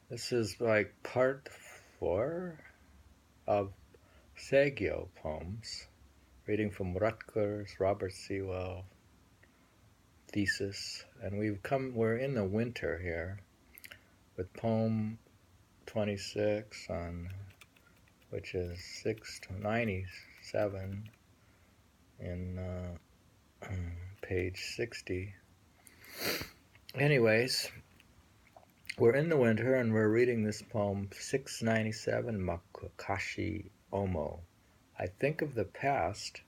This is like part 4 of Saigyo poems, reading from Rutgers, Robert Sewell, thesis. And we're in the winter here with poem 26 on, which is 697 in page 60. Anyways, we're in the winter and we're reading this poem 697, Makukashi Omo. I think of the past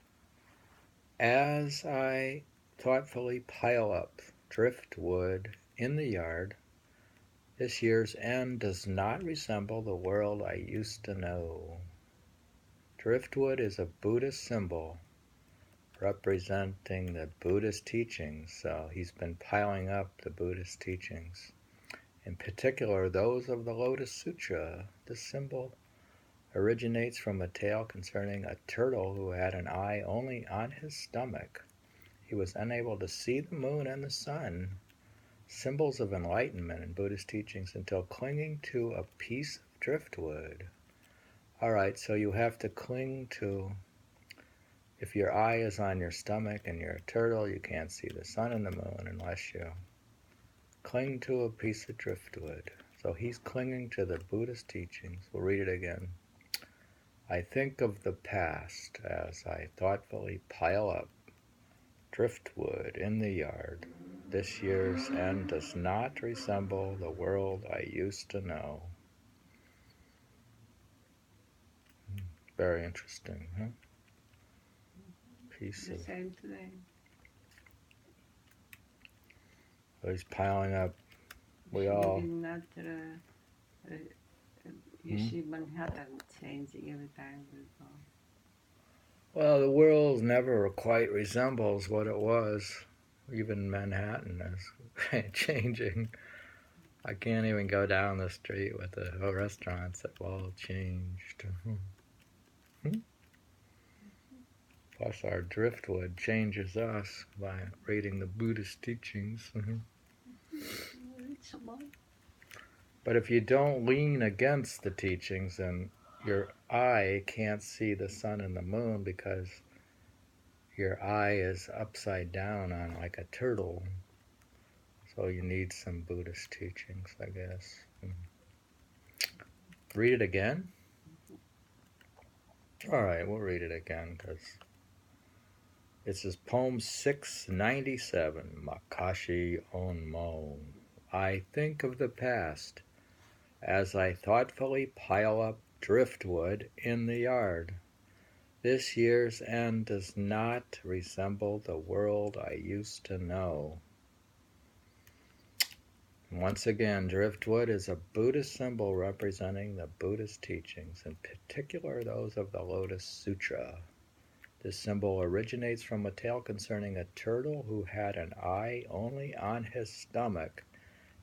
as I thoughtfully pile up driftwood in the yard. This year's end does not resemble the world I used to know. Driftwood is a Buddhist symbol representing the Buddhist teachings, so he's been piling up the Buddhist teachings. In particular, those of the Lotus Sutra. This symbol originates from a tale concerning a turtle who had an eye only on his stomach. He was unable to see the moon and the sun, symbols of enlightenment in Buddhist teachings, until clinging to a piece of driftwood. All right, so you have to cling to, if your eye is on your stomach and you're a turtle, you can't see the sun and the moon unless you cling to a piece of driftwood. So he's clinging to the Buddhist teachings. We'll read it again. I think of the past as I thoughtfully pile up driftwood in the yard. This year's end does not resemble the world I used to know. Very interesting, huh? Piece The of. same today. So he's piling up. We Should all. we not you see Manhattan changing every time we go. Well, the world never quite resembles what it was. Even Manhattan is changing. I can't even go down the street with the restaurants that all changed. Plus, our driftwood changes us by reading the Buddhist teachings. But if you don't lean against the teachings, then your eye can't see the sun and the moon because your eye is upside down on like a turtle. So you need some Buddhist teachings, I guess. Read it again? All right, we'll read it again because this is poem 697, Makashi Onmo. I think of the past as I thoughtfully pile up driftwood in the yard. This year's end does not resemble the world I used to know. Once again, driftwood is a Buddhist symbol representing the Buddhist teachings, in particular those of the Lotus Sutra. This symbol originates from a tale concerning a turtle who had an eye only on his stomach.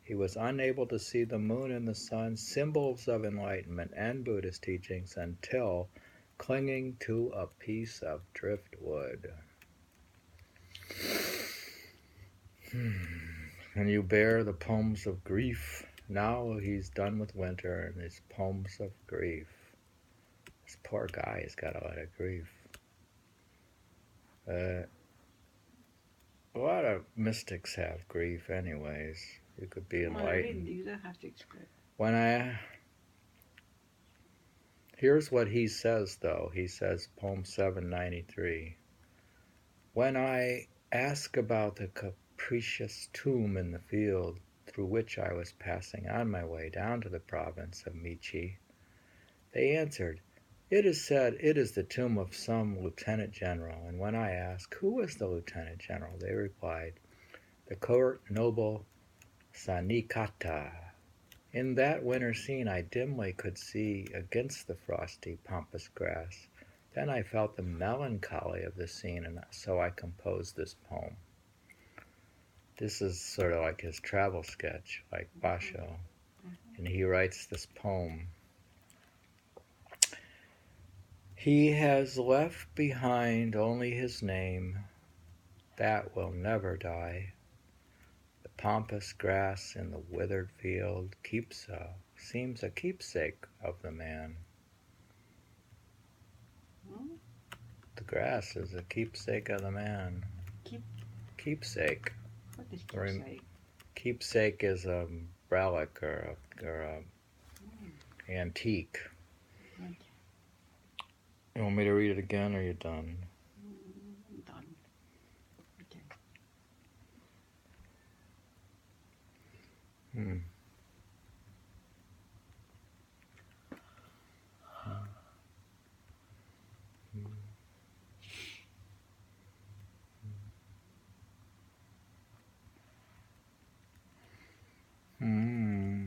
He was unable to see the moon and the sun, symbols of enlightenment and Buddhist teachings, until clinging to a piece of driftwood. And you bear the poems of grief. Now he's done with winter and his poems of grief. This poor guy has got a lot of grief. A lot of mystics have grief anyways. You could be enlightened. You don't have to explain. Here's what he says though. He says, poem 793. When I ask about the capricious tomb in the field through which I was passing on my way down to the province of Michi, they answered, it is said it is the tomb of some lieutenant general. And when I asked who was the lieutenant general, they replied, the court noble Sanikata. In that winter scene I dimly could see against the frosty pampas grass. Then I felt the melancholy of the scene, and so I composed this poem. This is sort of like his travel sketch, like Basho. And he writes this poem. He has left behind only his name, that will never die. The pampas grass in the withered field keeps a seems a keepsake of the man. Hmm? The grass is a keepsake of the man. Keepsake. What is Rem- keepsake? Keepsake is a relic or a antique. Okay. You want me to read it again, or are you done? I'm done. Okay. Hmm. Hmm.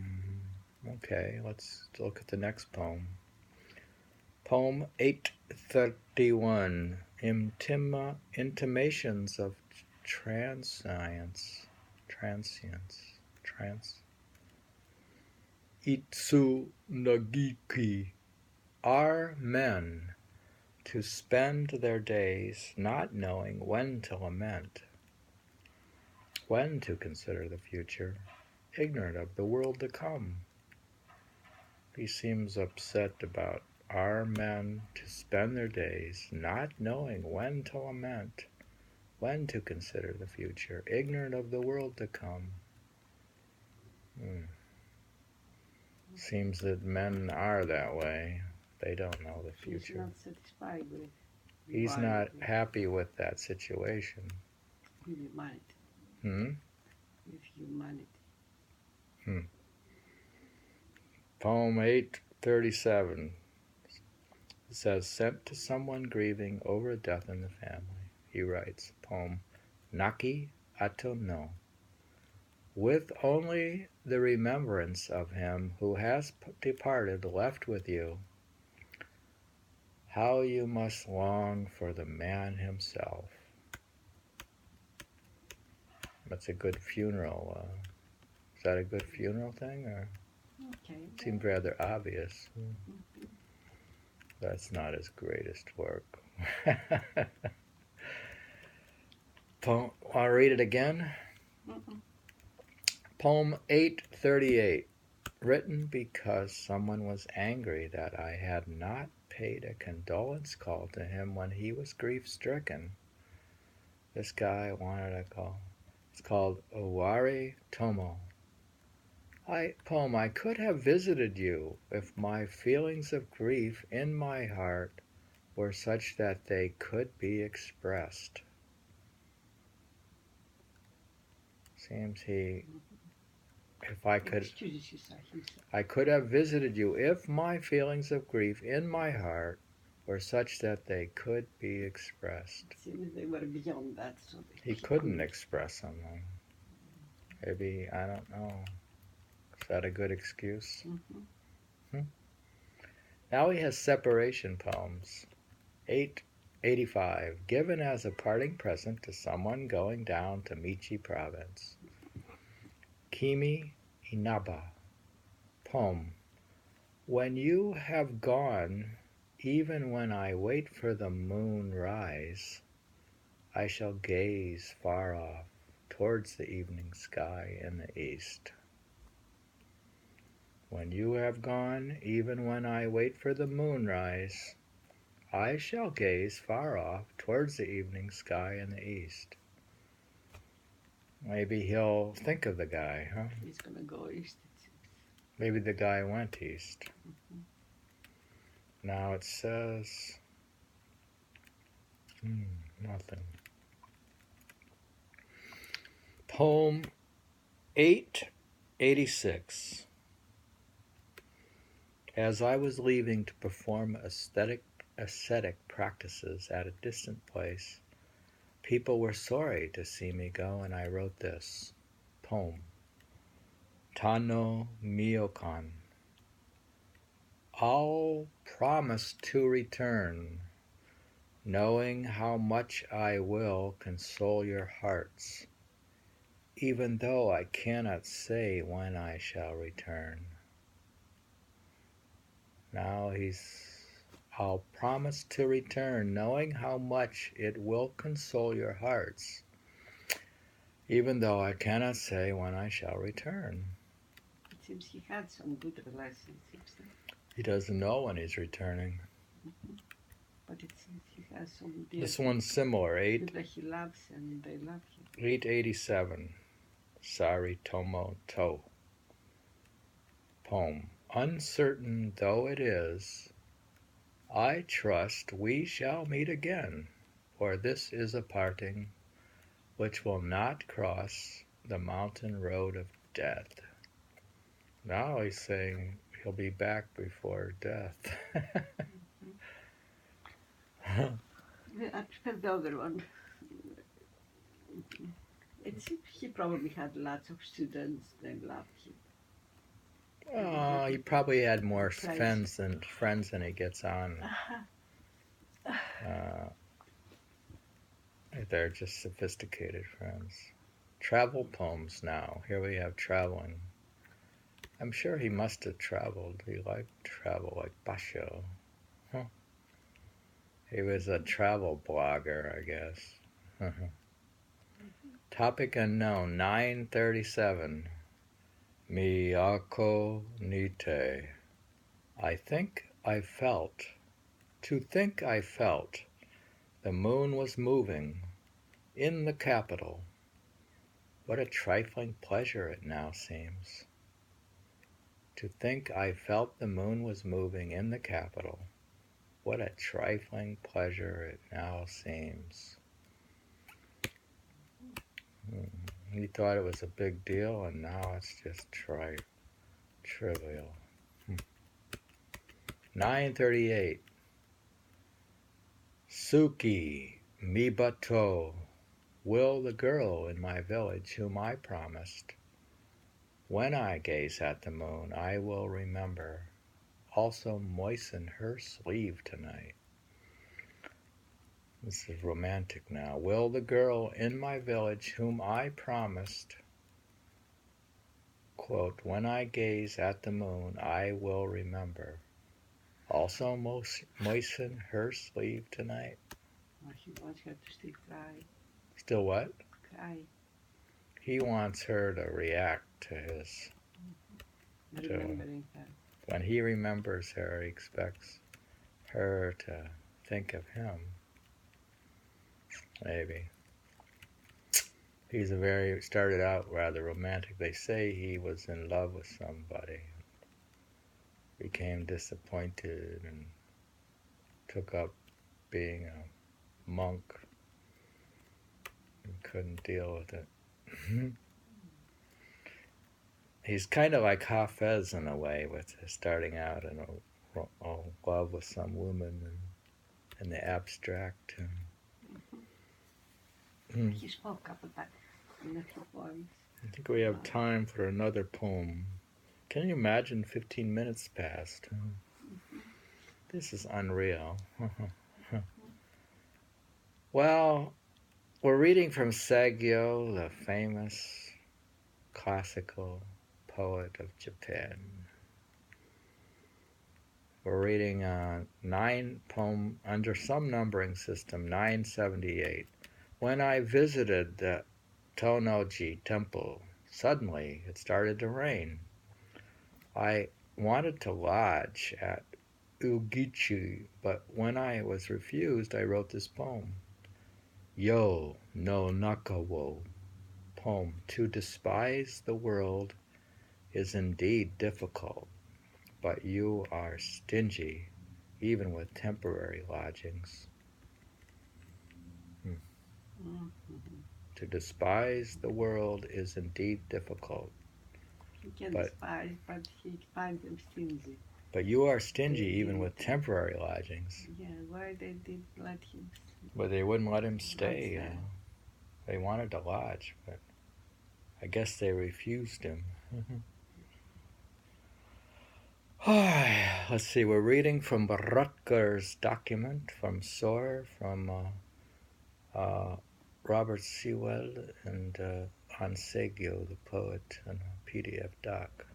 Okay, let's look at the next poem. Poem 831, Intimations of Transience. Itsu Nagiki. Are men to spend their days not knowing when to lament, when to consider the future, ignorant of the world to come? He seems upset about are men to spend their days not knowing when to lament, when to consider the future, ignorant of the world to come. Seems that men are that way. They don't know the He's future. not satisfied with He's not happy with that situation. humanity. With humanity. Poem 837 says, sent to someone grieving over a death in the family. He writes, poem, Naki Ato no. With only the remembrance of him who has departed left with you, how you must long for the man himself. That's a good funeral. Is that a good funeral thing, or? Okay. Seemed rather obvious. That's not his greatest work. Want to read it again? Poem 838, written because someone was angry that I had not paid a condolence call to him when he was grief-stricken. This guy wanted a call. It's called Owari Tomo. Poem, I could have visited you if my feelings of grief in my heart were such that they could be expressed. Seems if I could have visited you if my feelings of grief in my heart were such that they could be expressed. Seems they were beyond that. So he couldn't express them. Maybe, I don't know. Is that a good excuse? Now he has separation poems. 885, given as a parting present to someone going down to Michi province. Kimi Inaba. Poem. When you have gone, even when I wait for the moon rise, I shall gaze far off towards the evening sky in the east. When you have gone, even when I wait for the moonrise, I shall gaze far off towards the evening sky in the east. Maybe he'll think of the guy, huh? He's gonna go east. Maybe the guy went east. Now it says nothing. Poem 886. As I was leaving to perform ascetic practices at a distant place, people were sorry to see me go, and I wrote this poem. Tano Miokan. I'll promise to return, knowing how much I will console your hearts, even though I cannot say when I shall return. Now I'll promise to return, knowing how much it will console your hearts, even though I cannot say when I shall return. It seems he had some good relationships. He doesn't know when he's returning. But it seems he has some This one's similar. people he loves and they love him. 887. Sari Tomo To. Poem. Uncertain though it is, I trust we shall meet again, for this is a parting which will not cross the mountain road of death. Now he's saying he'll be back before death. I prefer the other one. It seems he probably had lots of students that loved him. He probably had more friends than he gets on. They're just sophisticated friends. Travel poems now. Here we have traveling. I'm sure he must have traveled. He liked travel like Basho. Huh. He was a travel blogger, I guess. Topic unknown, 937. Miyako Nite. To think I felt, the moon was moving in the capital. What a trifling pleasure it now seems. To think I felt the moon was moving in the capital. What a trifling pleasure it now seems. He thought it was a big deal, and now it's just trivial. 938. Suki Mibato. Will the girl in my village whom I promised, when I gaze at the moon, I will remember, also moisten her sleeve tonight. This is romantic now. Will the girl in my village whom I promised, quote, when I gaze at the moon, I will remember, also moisten her sleeve tonight? Or he wants her to still cry. Still what? Cry. He wants her to react to his... Remembering her. When he remembers her, he expects her to think of him. Maybe. Started out rather romantic. They say he was in love with somebody, became disappointed, and took up being a monk and couldn't deal with it. He's kind of like Hafez in a way, with starting out in a love with some woman and the abstract. He spoke up about in a few poems. I think we have time for another poem. Can you imagine 15 minutes passed? This is unreal. Well, we're reading from Saigyo, the famous classical poet of Japan. We're reading 9 poem under some numbering system, 978. When I visited the Tonoji temple, suddenly it started to rain. I wanted to lodge at Ugichi, but when I was refused, I wrote this poem. Yo no Nakawo. Poem. To despise the world is indeed difficult, but you are stingy, even with temporary lodgings. To despise the world is indeed difficult. He can despise, but he finds them stingy. But you are stingy even with temporary lodgings. Yeah, why they did let him? But they wouldn't let him stay. They wanted to lodge, but I guess they refused him. Let's see, we're reading from the Rutgers document, from Soar, from Robert Sewell, and on Saigyo, the poet, and a PDF doc.